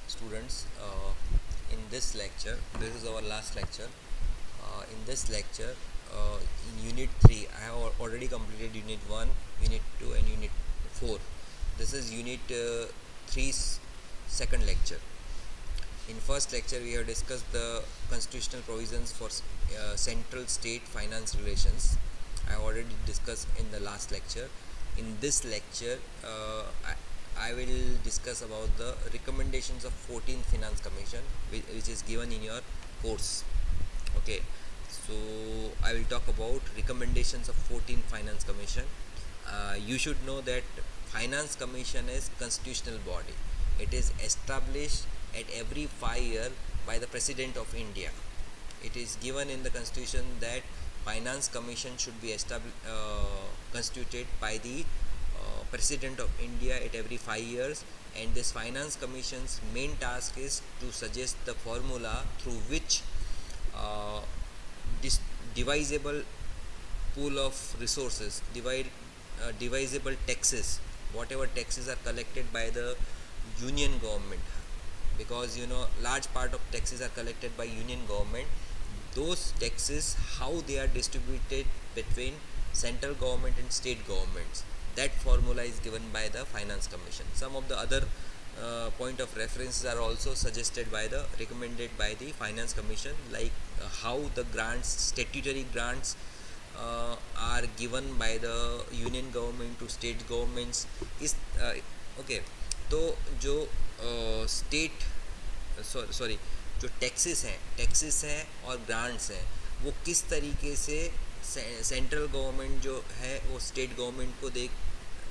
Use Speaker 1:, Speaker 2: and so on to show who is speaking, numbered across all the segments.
Speaker 1: students. In this lecture, this is our last lecture. In this lecture, in Unit 3, I have already completed Unit 1, Unit 2 and Unit 4. This is Unit 3's second lecture. In first lecture, we have discussed the constitutional provisions for central state finance relations. I already discussed in the last lecture. In this lecture, I will discuss about the recommendations of 14th Finance Commission, which is given in your course. Okay, so I will talk about recommendations of 14th Finance Commission. You should know that Finance Commission is constitutional body. It is established at every 5 years by the President of India. It is given in the Constitution that Finance Commission should be constituted by the President of India at every 5 years, and this Finance Commission's main task is to suggest the formula through which this divisible pool of resources, divisible taxes, whatever taxes are collected by the union government, because large part of taxes are collected by union government. Those taxes, how they are distributed between central government and state governments, that formula is given by the Finance Commission. Some of the other point of references are also recommended by the Finance Commission, like how the grants, statutory grants are given by the union government to state governments is okay. तो जो state sorry जो taxes हैं और grants हैं, वो किस तरीके से सेंट्रल गवर्नमेंट जो है वो स्टेट गवर्नमेंट को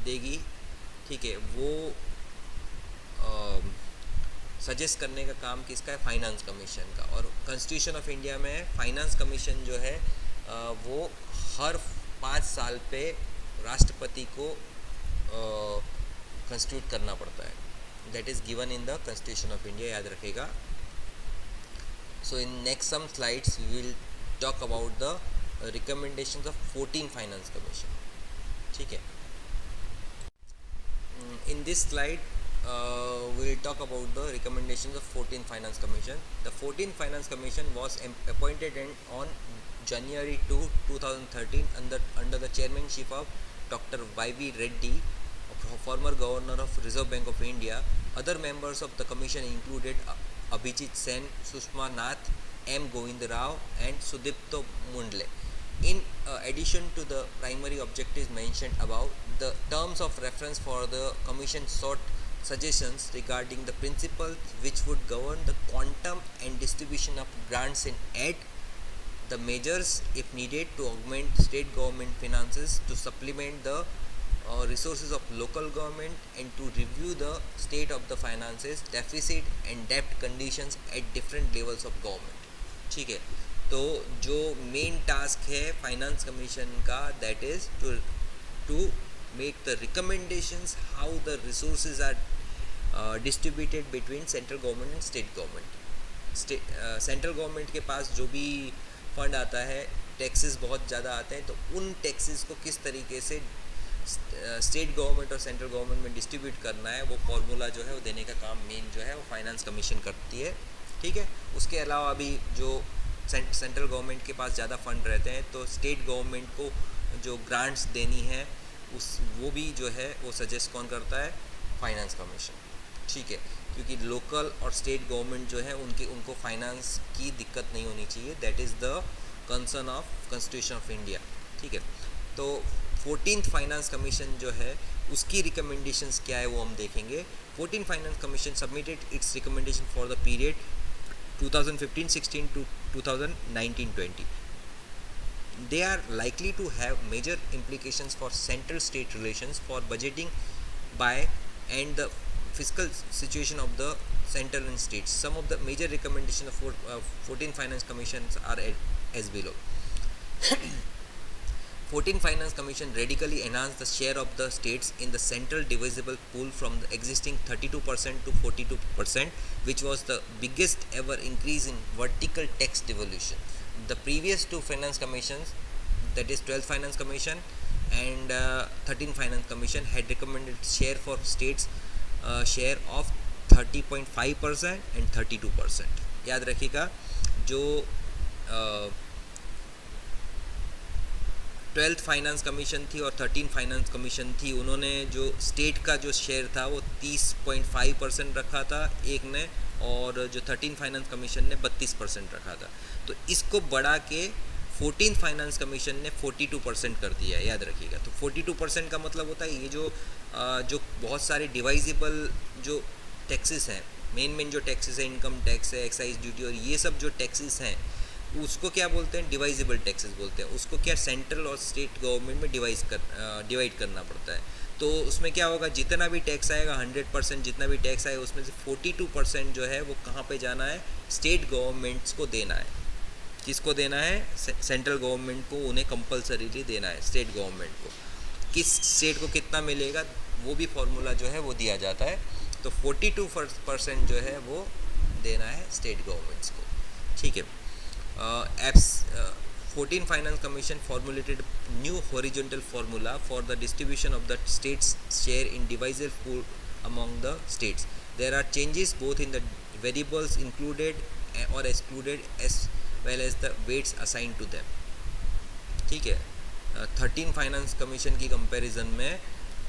Speaker 1: देगी, ठीक है, वो सजेस्ट करने का काम किसका है? फाइनेंस कमीशन का. और कॉन्स्टिट्यूशन ऑफ इंडिया में फाइनेंस कमीशन जो है वो हर 5 साल पे राष्ट्रपति को कंस्टिट्यूट करना पड़ता है. That is given in the constitution of India, याद रखेगा. So in next some slides we will talk about the recommendations of 14 finance commission. ठीक है. In this slide, we will talk about the recommendations of 14th Finance Commission. The 14th Finance Commission was appointed on January 2, 2013 under the chairmanship of Dr. Y.V. Reddy, former Governor of Reserve Bank of India. Other members of the commission included Abhijit Sen, Sushma Nath, M. Govind Rao and Sudipto Mundle. In addition to the primary objectives mentioned above, the terms of reference for the commission sought suggestions regarding the principles which would govern the quantum and distribution of grants and add the measures if needed to augment state government finances, to supplement the resources of local government, and to review the state of the finances, deficit and debt conditions at different levels of government. ठीक है. तो जो main task है finance commission का, that is to make the recommendations how the resources are distributed between central government and state government. Central government के पास जो भी फंड आता है, टैक्सेस बहुत ज़्यादा आते हैं, तो उन टैक्सेस को किस तरीके से स्टेट गवर्नमेंट और सेंट्रल गवर्नमेंट में डिस्ट्रीब्यूट करना है, वो फार्मूला जो है वो देने का काम मेन जो है वो फाइनेंस कमीशन करती है. ठीक है. उसके अलावा अभी जो सेंट्रल गवर्नमेंट के पास ज़्यादा फंड रहते हैं, तो स्टेट गवर्नमेंट को जो ग्रांट्स देनी है वो भी जो है वो सजेस्ट कौन करता है? Finance commission. ठीक है. क्योंकि लोकल और स्टेट गवर्नमेंट जो है उनको फाइनेंस की दिक्कत नहीं होनी चाहिए. That is the concern of constitution of India. ठीक है. तो 14th फाइनेंस कमीशन जो है उसकी रिकमेंडेशंस क्या है वो हम देखेंगे. 14th finance commission submitted it's recommendation for the period 2015-16 to 2019-20. They are likely to have major implications for central-state relations, for budgeting by and the fiscal situation of the central and states. Some of the major recommendations of 14 Finance Commissions are as below. 14 Finance Commission radically enhanced the share of the states in the central divisible pool from the existing 32% to 42%, which was the biggest ever increase in vertical tax devolution. The previous two Finance Commissions, that is 12th Finance Commission and 13th Finance Commission, had recommended share for states share of 30.5% and 32%। याद रखिएगा, जो 12th finance commission थी और 13 finance commission थी, उन्होंने जो state का जो शेयर था वो 30.5% रखा था एक ने, और जो 13 फाइनेंस कमीशन ने 32% रखा था। तो इसको बढ़ा के 14th फाइनेंस कमीशन ने 42% कर दिया है, याद रखिएगा। तो 42% का मतलब होता है ये जो बहुत सारे डिवाइजिबल जो टैक्सेस हैं, मेन जो टैक्सेस है, इनकम टैक्स है, एक्साइज ड्यूटी और ये सब जो टैक्सेस हैं, उसको क्या बोलते हैं, डिवाइजिबल टैक्सेस बोलते हैं। उसको क्या सेंट्रल और स्टेट गवर्नमेंट में डिवाइड करना पड़ता है। तो उसमें क्या होगा, जितना भी टैक्स आएगा 100% जितना भी टैक्स आएगा उसमें से 42% जो है वो कहाँ पे जाना है, स्टेट गवर्नमेंट्स को देना है। किसको देना है, सेंट्रल गवर्नमेंट को, उन्हें कंपलसरीली देना है स्टेट गवर्नमेंट को। किस स्टेट को कितना मिलेगा वो भी फॉर्मूला जो है वो दिया जाता है। तो 42% जो है वो देना है स्टेट गवर्नमेंट्स को, ठीक है। 14 Finance Commission formulated new horizontal formula for the distribution of the state's share in divisible pool among the states. There are changes both in the variables included or excluded as well as the weights assigned to them. ठीक है, 13 finance commission की comparison में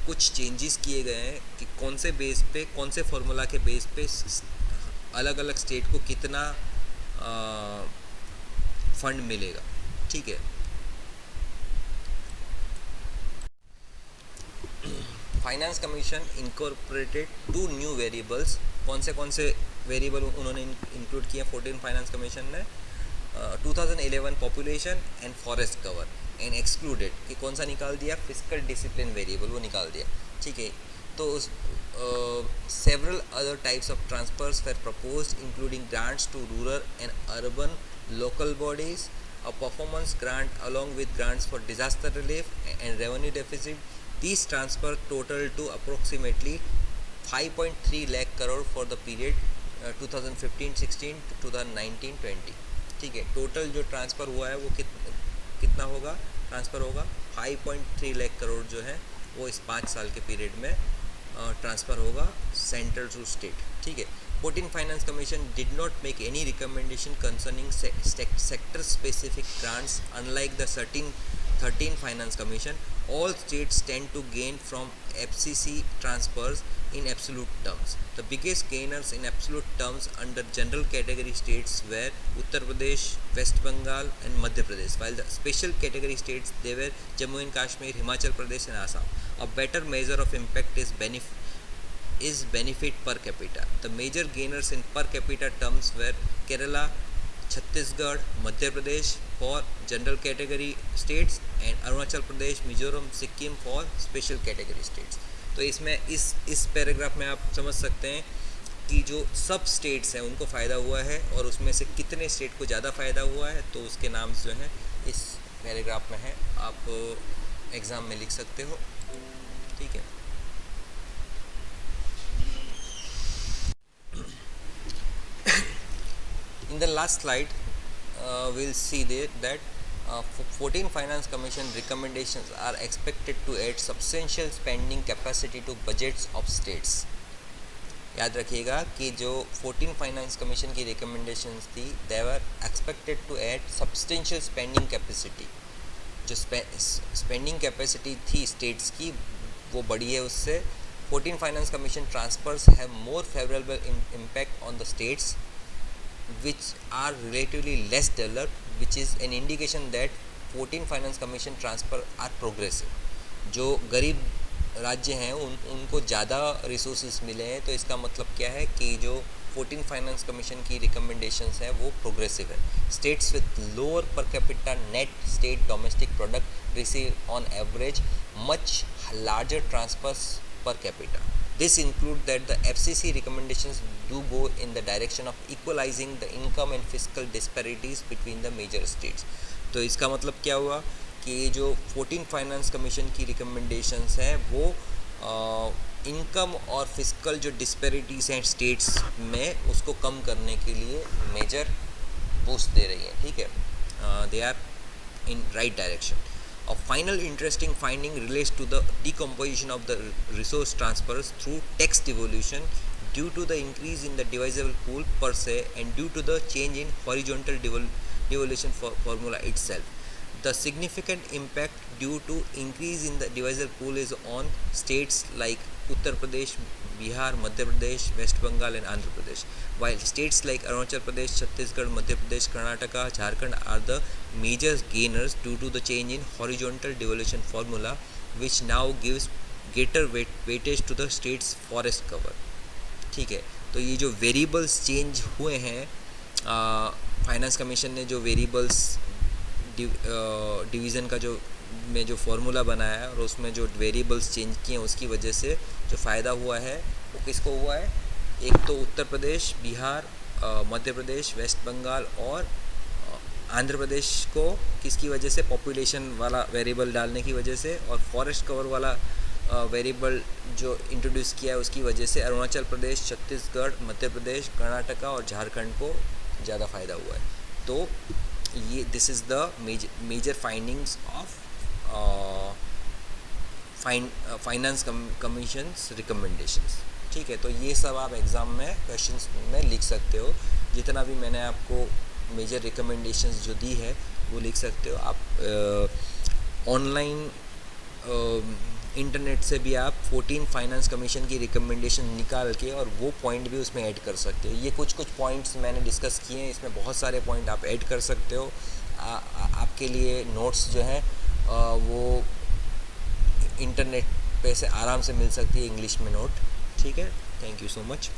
Speaker 1: कुछ changes किए गए हैं कि कौन से बेस पे, कौन से फॉर्मूला के बेस पे अलग अलग स्टेट को कितना फंड मिलेगा, ठीक है। Finance commission incorporated 2 new variables. कौन से वेरिएबल उन्होंने इंक्लूड किए 14 फाइनेंस कमीशन ने, 2011 population and forest cover, and excluded कि कौन सा निकाल दिया, फिस्कल डिसिप्लिन वेरिएबल वो निकाल दिया, ठीक है। तो several other types of transfers were proposed including grants to rural and urban local bodies, a performance grant along with grants for disaster relief and revenue deficit. These transfer total to approximately 5.3 lakh crore for the period 2015-16 to 2019-20, ठीक है। Total जो transfer हुआ है वो कितना होगा, transfer होगा 5.3 लाख करोड़ जो है वो इस 5 साल के पीरियड में ट्रांसफ़र होगा सेंट्रल टू स्टेट, ठीक है। 14 Finance Commission did not make any recommendation concerning sector specific grants. Unlike the 13 Finance Commission, all states tend to gain from FCC transfers in absolute terms. The biggest gainers in absolute terms under general category states were Uttar Pradesh, West Bengal and Madhya Pradesh, while the special category states they were Jammu and Kashmir, Himachal Pradesh and Assam. A better measure of impact is benefit per capita. The major gainers in per capita terms were Kerala, Chhattisgarh, Madhya Pradesh for general category states and Arunachal Pradesh, Mizoram, Sikkim for special category states. तो इसमें इस paragraph में आप समझ सकते हैं कि जो सब स्टेट्स हैं उनको फ़ायदा हुआ है और उसमें से कितने स्टेट को ज़्यादा फ़ायदा हुआ है, तो उसके नाम जो हैं इस पैराग्राफ में है, आप एग्ज़ाम में लिख सकते हो, ठीक है। In the last slide, we'll see that 14 Finance Commission recommendations are expected to add substantial spending capacity to budgets of states. याद रखिएगा कि जो 14 फाइनेंस कमीशन की रिकमेंडेशंस थी, they were expected to add substantial spending capacity. जो spending capacity थी states की वो बढ़ी है उससे। 14 finance commission transfers have more favourable impact on the states which are relatively less developed, which is an indication that 14 Finance Commission transfer are progressive. जो गरीब राज्य हैं उनको ज़्यादा रिसोर्सेज मिले हैं, तो इसका मतलब क्या है कि जो 14 फाइनेंस कमीशन की रिकमेंडेशंस है वो प्रोग्रेसिव है। States with lower per capita net state domestic product receive on average much larger transfers per capita. This includes that the FCC recommendations do go in the direction of equalizing the income and fiscal disparities between the major states. तो इसका मतलब क्या हुआ कि जो 14 finance commission की recommendations हैं वो इनकम और फिस्कल जो डिस्पैरिटीज़ हैं स्टेट्स में उसको कम करने के लिए मेजर बूस्ट दे रही हैं, ठीक है। They are in right direction. A final interesting finding relates to the decomposition of the resource transfers through tax devolution due to the increase in the divisible pool per se and due to the change in horizontal devolution formula itself. The significant impact due to increase in the divisible pool is on states like Uttar Pradesh, Bihar, Madhya Pradesh, West Bengal and Andhra Pradesh, while states like Arunachal Pradesh, Chhattisgarh, Madhya Pradesh, Karnataka, Jharkhand are the major gainers due to the change in horizontal devolution formula, which now gives greater weightage to the state's forest cover. ठीक है, तो ये जो variables change हुए हैं, finance commission ने जो variables division का जो में जो फार्मूला बनाया है और उसमें जो वेरिएबल्स चेंज किए हैं उसकी वजह से जो फ़ायदा हुआ है वो किसको हुआ है? एक तो उत्तर प्रदेश, बिहार, मध्य प्रदेश, वेस्ट बंगाल और आंध्र प्रदेश को, किसकी वजह से? पॉपुलेशन वाला वेरिएबल डालने की वजह से, और फॉरेस्ट कवर वाला वेरिएबल जो इंट्रोड्यूस किया है उसकी वजह से अरुणाचल प्रदेश, छत्तीसगढ़, मध्य प्रदेश, कर्नाटका और झारखंड को ज़्यादा फ़ायदा हुआ है. तो ये this is the major findings of finance commissions recommendations. ठीक है, तो ये सब आप एग्ज़ाम में क्वेश्चंस में लिख सकते हो. जितना भी मैंने आपको मेजर रिकमेंडेशंस जो दी है वो लिख सकते हो. आप ऑनलाइन इंटरनेट से भी आप 14 फाइनेंस कमीशन की रिकमेंडेशन निकाल के और वो पॉइंट भी उसमें ऐड कर सकते हो. ये कुछ पॉइंट्स मैंने डिस्कस किए हैं, इसमें बहुत सारे पॉइंट आप ऐड कर सकते हो. आपके लिए नोट्स जो हैं वो इंटरनेट पे से आराम से मिल सकती है इंग्लिश में नोट. ठीक है, थैंक यू सो मच.